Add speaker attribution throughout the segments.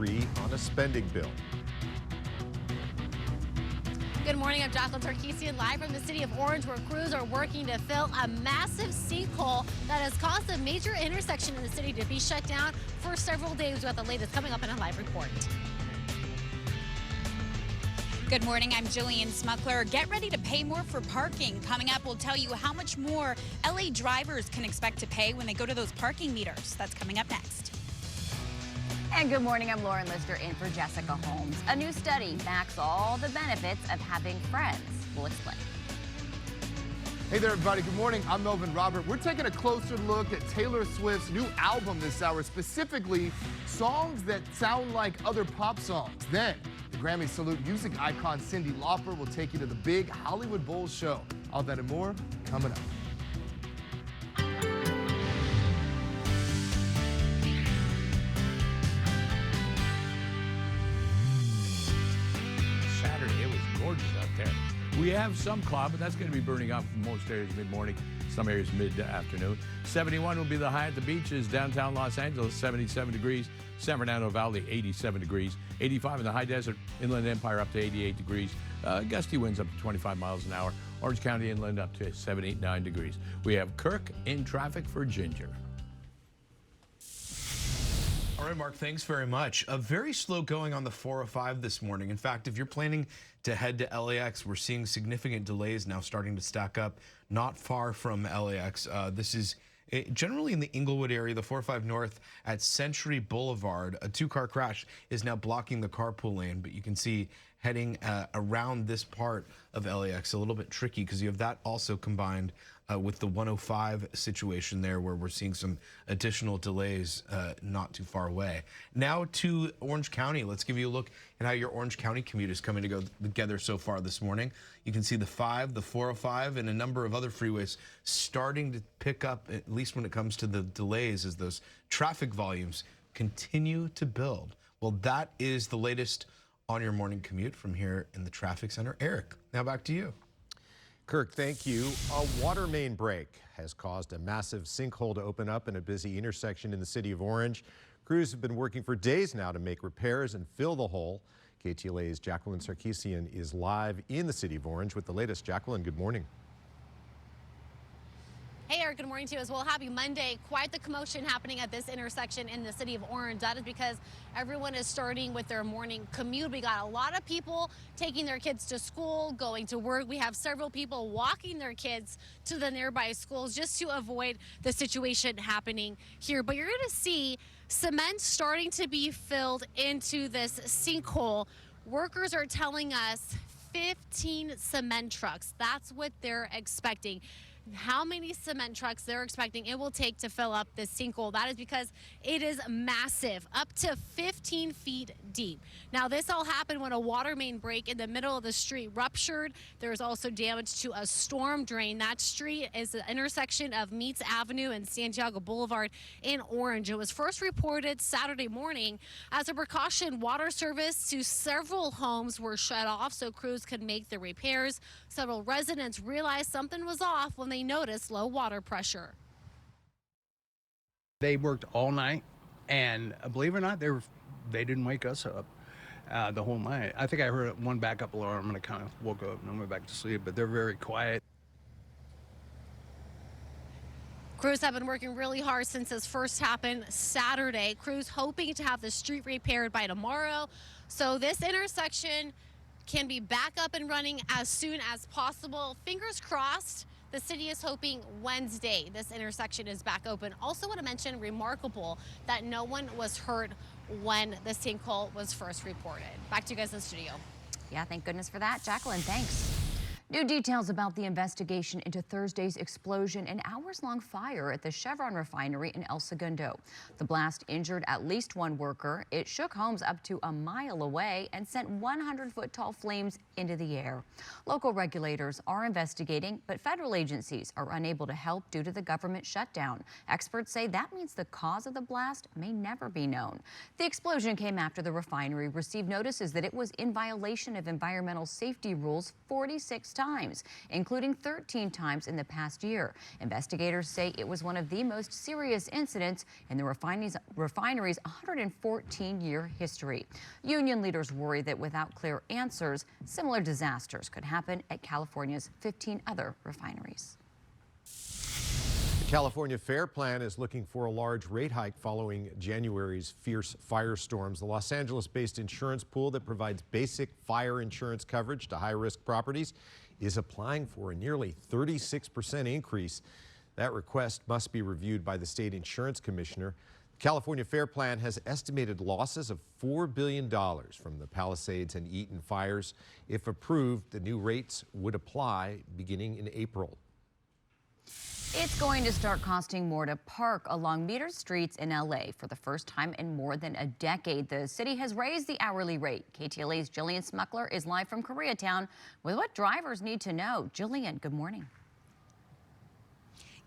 Speaker 1: agree on a spending bill.
Speaker 2: Good morning, I'm Jacqueline Sarkeesian, live from the city of Orange, where crews are working to fill a massive sinkhole that has caused a major intersection in the city to be shut down for several days. We got the latest coming up in a live report.
Speaker 3: Good morning, I'm Jillian Smuckler. Get ready to pay more for parking. Coming up, we'll tell you how much more LA drivers can expect to pay when they go to those parking meters. That's coming up next.
Speaker 4: And good morning, I'm Lauren Lister in for Jessica Holmes. A new study backs all the benefits of having friends. We'll explain.
Speaker 5: Hey there, everybody. Good morning. I'm Melvin Robert. We're taking a closer look at Taylor Swift's new album this hour, specifically songs that sound like other pop songs. Then, the Grammy Salute music icon Cyndi Lauper will take you to the big Hollywood Bowl show. All that and more coming up.
Speaker 6: We have some cloud, but that's going to be burning up in most areas mid-morning, some areas mid-afternoon. 71 will be the high at the beaches. Downtown Los Angeles, 77 degrees. San Fernando Valley, 87 degrees. 85 in the high desert. Inland Empire up to 88 degrees. Gusty winds up to 25 miles an hour. Orange County inland up to 79 degrees. We have Kirk in traffic for Ginger.
Speaker 7: All right, Mark, thanks very much. Very slow going on the 405 this morning. In fact, if you're planning to head to LAX, we're seeing significant delays now starting to stack up not far from LAX. This is generally in the Inglewood area, the 405 North at Century Boulevard. A two-car crash is now blocking the carpool lane, but you can see heading around this part of LAX a little bit tricky because you have that also combined with the 105 situation there where we're seeing some additional delays not too far away. Now to Orange County. Let's give you a look at how your Orange County commute is coming together so far this morning. You can see the 5, the 405, and a number of other freeways starting to pick up, at least when it comes to the delays, as those traffic volumes continue to build. Well, that is the latest on your morning commute from here in the traffic center. Eric, now back to you.
Speaker 1: Kirk, thank you. A water main break has caused a massive sinkhole to open up in a busy intersection in the city of Orange. Crews have been working for days now to make repairs and fill the hole. KTLA's Jacqueline Sarkeesian is live in the city of Orange with the latest. Jacqueline, good morning.
Speaker 2: Hey, Eric, good morning to you as well. Happy Monday. Quite the commotion happening at this intersection in the city of Orange. That is because everyone is starting with their morning commute. We got a lot of people taking their kids to school, going to work. We have several people walking their kids to the nearby schools just to avoid the situation happening here. But you're going to see cement starting to be filled into this sinkhole. Workers are telling us 15 cement trucks. That's what they're expecting. How many cement trucks they're expecting it will take to fill up this sinkhole. That is because it is massive, up to 15 feet deep. Now, this all happened when a water main break in the middle of the street ruptured. There's also damage to a storm drain. That street is the intersection of Meats Avenue and Santiago Boulevard in Orange. It was first reported Saturday morning. As a precaution, water service to several homes were shut off so crews could make the repairs. Several residents realized something was off when they noticed low water pressure.
Speaker 8: They worked all night, and believe it or not, they didn't wake us up the whole night. I think I heard one backup alarm and I kind of woke up and I went back to sleep, but they're very quiet.
Speaker 2: Crews have been working really hard since this first happened Saturday. Crews hoping to have the street repaired by tomorrow, so this intersection can be back up and running as soon as possible. Fingers crossed. The city is hoping Wednesday this intersection is back open. Also want to mention, remarkable that no one was hurt when the sinkhole was first reported. Back to you guys in the studio.
Speaker 4: Yeah, thank goodness for that. Jacqueline, thanks. New details about the investigation into Thursday's explosion and hours-long fire at the Chevron refinery in El Segundo. The blast injured at least one worker. It shook homes up to a mile away and sent 100-foot-tall flames into the air. Local regulators are investigating, but federal agencies are unable to help due to the government shutdown. Experts say that means the cause of the blast may never be known. The explosion came after the refinery received notices that it was in violation of environmental safety rules 46 times, including 13 times in the past year. Investigators say it was one of the most serious incidents in the refinery's 114-year history. Union leaders worry that without clear answers, similar disasters could happen at California's 15 other refineries.
Speaker 1: The California Fair Plan is looking for a large rate hike following January's fierce firestorms. The Los Angeles-based insurance pool that provides basic fire insurance coverage to high-risk properties is applying for a nearly 36% increase. That request must be reviewed by the state insurance commissioner. The California Fair Plan has estimated losses of $4 billion from the Palisades and Eaton fires. If approved, the new rates would apply beginning in April.
Speaker 4: It's going to start costing more to park along metered streets in LA. For the first time in more than a decade, the city has raised the hourly rate. KTLA's Jillian Smuckler is live from Koreatown with what drivers need to know. Jillian, good morning.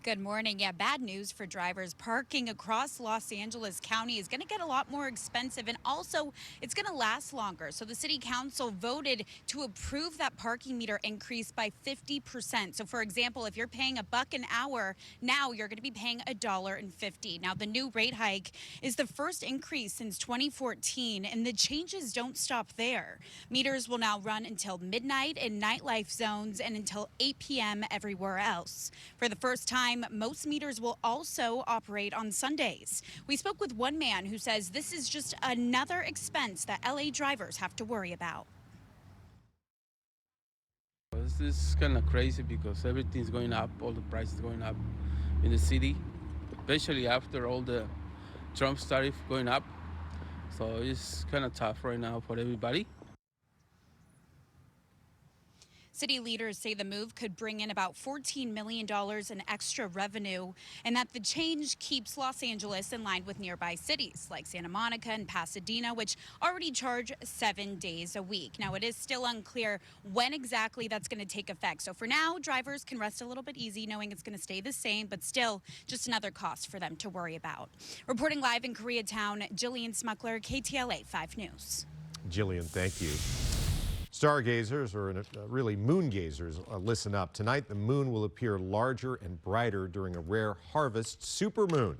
Speaker 3: Good morning. Yeah, bad news for drivers. Parking across Los Angeles County is going to get a lot more expensive, and also it's going to last longer. So the city council voted to approve that parking meter increase by 50%. So for example, if you're paying $1 an hour, now you're going to be paying $1.50. Now the new rate hike is the first increase since 2014, and the changes don't stop there. Meters will now run until midnight in nightlife zones and until 8 p.m. everywhere else. For the first time, most meters will also operate on Sundays. We spoke with one man who says this is just another expense that LA drivers have to worry about.
Speaker 9: This is kind of crazy because everything's going up, all the prices going up in the city, especially after all the Trump's tariff going up. So it's kind of tough right now for everybody.
Speaker 3: City leaders say the move could bring in about $14 million in extra revenue, and that the change keeps Los Angeles in line with nearby cities like Santa Monica and Pasadena, which already charge 7 days a week. Now, it is still unclear when exactly that's going to take effect. So for now, drivers can rest a little bit easy knowing it's going to stay the same, but still just another cost for them to worry about. Reporting live in Koreatown, Jillian Smuckler, KTLA 5 News.
Speaker 1: Jillian, thank you. Stargazers, or really moon gazers, listen up. Tonight, the moon will appear larger and brighter during a rare harvest supermoon.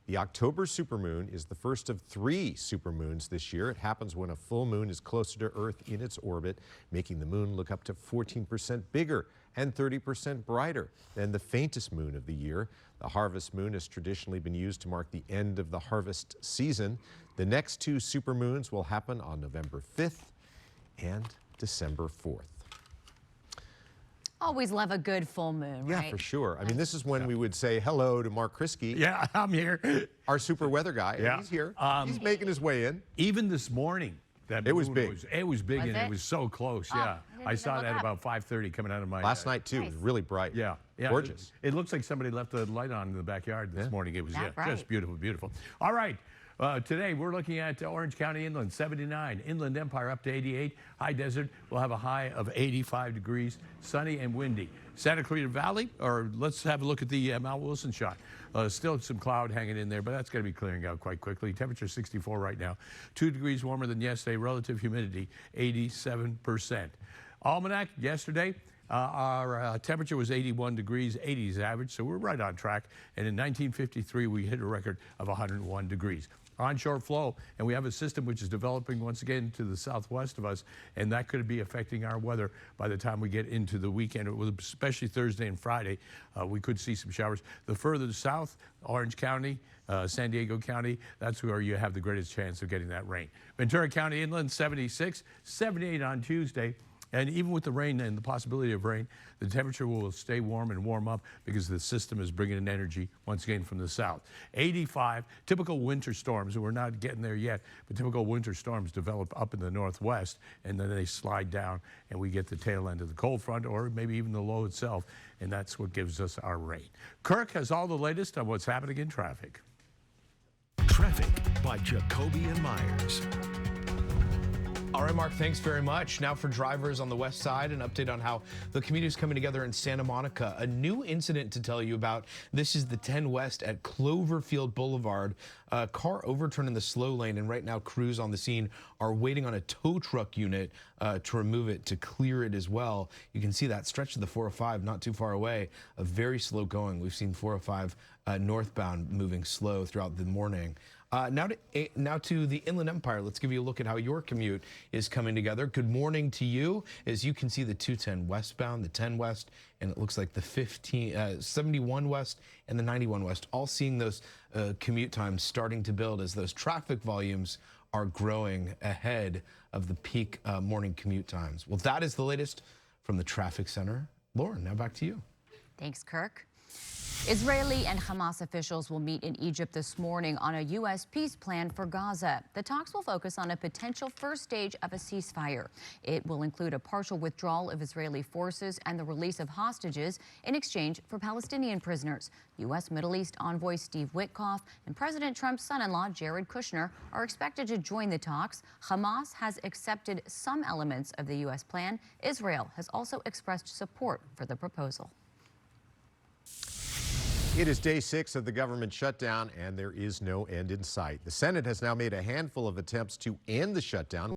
Speaker 1: The October supermoon is the first of 3 supermoons this year. It happens when a full moon is closer to Earth in its orbit, making the moon look up to 14% bigger and 30% brighter than the faintest moon of the year. The harvest moon has traditionally been used to mark the end of the harvest season. The next 2 supermoons will happen on November 5th and December 4th.
Speaker 4: Always love a good full moon, right?
Speaker 1: Yeah, for sure. I mean, this is when we would say hello to Mark Kriske.
Speaker 6: Yeah, I'm here.
Speaker 1: Our super weather guy.
Speaker 6: Yeah.
Speaker 1: He's here. He's making his way in.
Speaker 6: Even this morning, that
Speaker 1: It was
Speaker 6: moon
Speaker 1: big.
Speaker 6: It was big,
Speaker 4: Was
Speaker 6: and
Speaker 4: it?
Speaker 6: it was so close.
Speaker 4: Oh,
Speaker 6: Yeah,
Speaker 4: I didn't
Speaker 6: I saw
Speaker 4: look
Speaker 6: that
Speaker 4: up.
Speaker 6: about 5:30 coming out of my
Speaker 1: Last night, too. It was really bright.
Speaker 6: Yeah,
Speaker 1: Gorgeous.
Speaker 6: It looks like somebody left the light on in the backyard this morning. It was
Speaker 4: That bright.
Speaker 6: just beautiful, beautiful. All right. Today, we're looking at Orange County Inland, 79. Inland Empire up to 88. High Desert will have a high of 85 degrees, sunny and windy. Santa Clarita Valley, or let's have a look at the Mount Wilson shot. Still some cloud hanging in there, but that's going to be clearing out quite quickly. Temperature 64 right now. 2 degrees warmer than yesterday. Relative humidity 87%. Almanac yesterday. Our temperature was 81 degrees, 80s average, so we're right on track. And in 1953, we hit a record of 101 degrees. Onshore flow, and we have a system which is developing once again to the southwest of us, and that could be affecting our weather by the time we get into the weekend, especially Thursday and Friday. We could see some showers. The further south, Orange County, San Diego County, that's where you have the greatest chance of getting that rain. Ventura County Inland, 76, 78 on Tuesday. And even with the rain and the possibility of rain, the temperature will stay warm and warm up because the system is bringing in energy once again from the south. 85, typical winter storms, and we're not getting there yet, but typical winter storms develop up in the northwest, and then they slide down, and we get the tail end of the cold front, or maybe even the low itself, and that's what gives us our rain. Kirk has all the latest on what's happening in traffic.
Speaker 10: Traffic by Jacoby and Myers.
Speaker 7: All right, Mark, thanks very much. Now for drivers on the west side, an update on how the commute is coming together in Santa Monica. A new incident to tell you about. This is the 10 West at Cloverfield Boulevard. A car overturned in the slow lane, and right now crews on the scene are waiting on a tow truck unit to remove it, to clear it as well. You can see that stretch of the 405 not too far away, a very slow going. We've seen 405 northbound moving slow throughout the morning. Now to the Inland Empire. Let's give you a look at how your commute is coming together. Good morning to you. As you can see, the 210 westbound, the 10 West, and it looks like the 71 West and the 91 West, all seeing those commute times starting to build as those traffic volumes are growing ahead of the peak morning commute times. Well, that is the latest from the traffic center. Lauren, now back to you.
Speaker 4: Thanks, Kirk. Israeli and Hamas officials will meet in Egypt this morning on a U.S. peace plan for Gaza. The talks will focus on a potential first stage of a ceasefire. It will include a partial withdrawal of Israeli forces and the release of hostages in exchange for Palestinian prisoners. U.S. Middle East envoy Steve Witkoff and President Trump's son-in-law Jared Kushner are expected to join the talks. Hamas has accepted some elements of the U.S. plan. Israel has also expressed support for the proposal.
Speaker 1: It is day 6 of the government shutdown, and there is no end in sight. The Senate has now made a handful of attempts to end the shutdown.